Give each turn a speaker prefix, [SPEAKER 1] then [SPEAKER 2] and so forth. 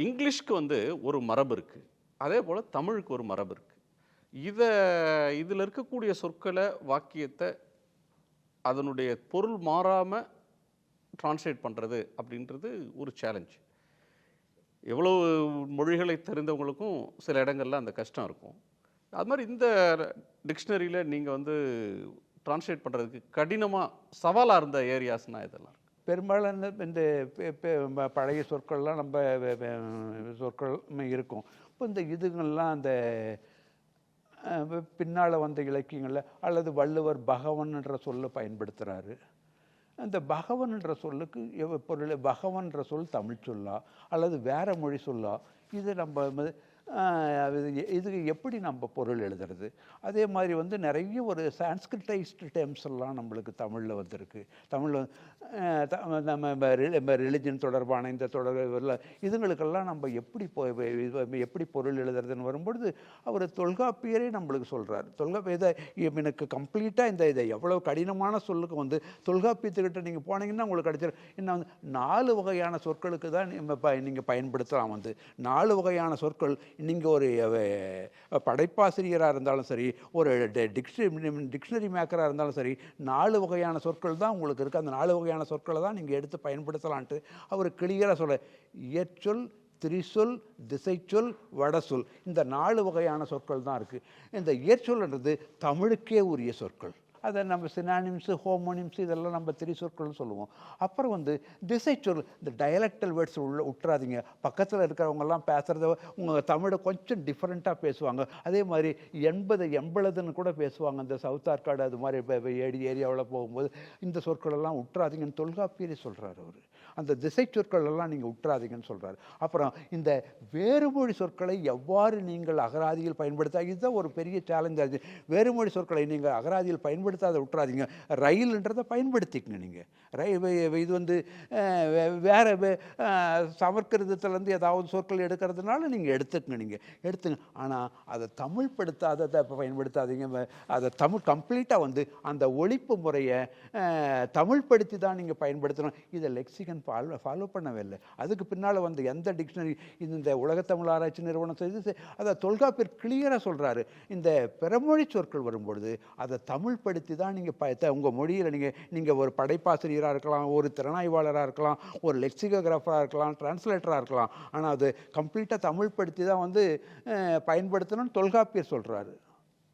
[SPEAKER 1] இங்கிலீஷ்க்கு ஒரு மரபு இருக்கு. அதே போல தமிழுக்கு ஒரு மரபு இருக்கு. இத இதில இருக்கக்கூடிய சொற்கள, வாக்கியத்த அதனுடைய பொருள் மாறாம டிரான்ஸ்லேட் பண்றது அப்படின்றது ஒரு சேலஞ்ச். எவ்வளவு மொழிகளை தெரிந்தவங்களுக்கும் சில இடங்கள்ல அந்த கஷ்டம் இருக்கும். அது மாரி இந்த டிக்ஷனரியில நீங்க டிரான்ஸ்லேட் பண்றதுக்கு கடினமா, சவாலா இருந்த ஏரியாஸ்னா எதெல்லாம்?
[SPEAKER 2] பெரும்பாலான இந்த பழைய சொற்கள்லாம் நம்ம சொற்கள் இருக்கும். இப்போ இந்த இதுங்கள்லாம் அந்த பின்னால் வந்த இலக்கியங்களில் அல்லது வள்ளுவர் பகவன்ன்ற சொல்லை பயன்படுத்துகிறாரு. அந்த பகவன்ன்ற சொல்லுக்கு பொருள் பகவன்ற சொல் தமிழ் சொல்லா அல்லது வேற மொழி சொல்லா, இது நம்ம இதுக்கு எப்படி நம்ம பொருள் எழுதுறது? அதே மாதிரி நிறைய ஒரு சான்ஸ்கிரிட்டைஸ்டு டேர்ம்ஸ் எல்லாம் நம்மளுக்கு தமிழில் வந்திருக்கு. தமிழில் நம்ம ரிலிஜன் தொடர்பான இந்த தொடர்பில் இதுங்களுக்கெல்லாம் நம்ம எப்படி பொருள் எழுதுறதுன்னு வரும்பொழுது அவர் தொல்காப்பியரே நம்மளுக்கு சொல்கிறார். தொல்காப்பியத்தை எனக்கு கம்ப்ளீட்டாக இதை எவ்வளோ கடினமான சொல்லுக்கு தொல்காப்பியத்துக்கிட்ட நீங்கள் போனீங்கன்னா உங்களுக்கு கிடைச்சிடும். இன்னும் 4 வகையான சொற்களுக்கு தான் நீங்கள் பயன்படுத்தலாம். 4 வகையான சொற்கள் நீங்கள் ஒரு படைப்பாசிரியராக இருந்தாலும் சரி, ஒரு டிக்ஷனரி மேக்கராக இருந்தாலும் சரி, 4 வகையான சொற்கள் தான் உங்களுக்கு இருக்குது. அந்த 4 வகையான சொற்களை தான் நீங்கள் எடுத்து பயன்படுத்தலான்ட்டு அவர் கிளியராக சொல்ல. இயற்சொல், திரிசொல், திசைச்சொல், வடசொல், இந்த 4 வகையான சொற்கள் தான் இருக்குது. இந்த இயற்சொல்ன்றது தமிழுக்கே உரிய சொற்கள். அதை நம்ம சினானிம்ஸு, ஹோமோனிம்ஸு இதெல்லாம் நம்ம சொற்கள்னு சொல்லுவோம். அப்புறம் திசைச்சொல், இந்த டயலக்டல் வேர்ட்ஸ் விட்டுறாதீங்க. பக்கத்தில் இருக்கிறவங்கெல்லாம் பேசுகிறத உங்கள் தமிழை கொஞ்சம் டிஃப்ரெண்ட்டாக பேசுவாங்க. அதே மாதிரி 80 கூட பேசுவாங்க. இந்த சவுத் ஆர்காடு அது மாதிரி ஏரியாவில் போகும்போது இந்த சொற்களெல்லாம் விட்டுறாதீங்கன்னு தொல்காப்பியரே சொல்கிறார் அவர். அந்த திசை சொற்கள் எல்லாம் நீங்கள் விட்டுறாதீங்கன்னு சொல்கிறார். அப்புறம் இந்த வேறுமொழி சொற்களை எவ்வாறு நீங்கள் அகராதியில் பயன்படுத்த, இதுதான் ஒரு பெரிய சேலஞ்ச் ஆச்சு. வேறுமொழி சொற்களை நீங்கள் அகராதியில் பயன்படுத்தாத விட்டுறாதீங்க. ரயில்ன்றதை பயன்படுத்திக்கங்க. நீங்கள் இது வேற சமஸ்கிருதத்துலேருந்து ஏதாவது சொற்கள் எடுக்கிறதுனால நீங்கள் எடுத்துங்க. ஆனால் அதை தமிழ்படுத்தாததை பயன்படுத்தாதீங்க. அதை தமிழ் கம்ப்ளீட்டாக அந்த ஒழிப்பு முறையை தமிழ்படுத்தி தான் நீங்கள் பயன்படுத்தணும். இதை லெக்சிகன் ஃபாலோ பண்ணவே இல்லை. அதுக்கு பின்னால் எந்த டிக்ஷனரி இந்த உலகத்தமிழ் ஆராய்ச்சி நிறுவனம் செய்து அதை தொல்காப்பியர் கிளியராக சொல்கிறாரு. இந்த பிறமொழி சொற்கள் வரும்பொழுது அதை தமிழ்படுத்தி தான் நீங்கள் உங்கள் மொழியில் நீங்கள் ஒரு படைப்பாசிரியராக இருக்கலாம், ஒரு திறனாய்வாளராக இருக்கலாம், ஒரு லெக்சிகோகிராஃபராக இருக்கலாம், டிரான்ஸ்லேட்டராக இருக்கலாம். ஆனால் அது கம்ப்ளீட்டாக தமிழ்படுத்தி தான் பயன்படுத்தணும்னு தொல்காப்பியர் சொல்கிறாரு.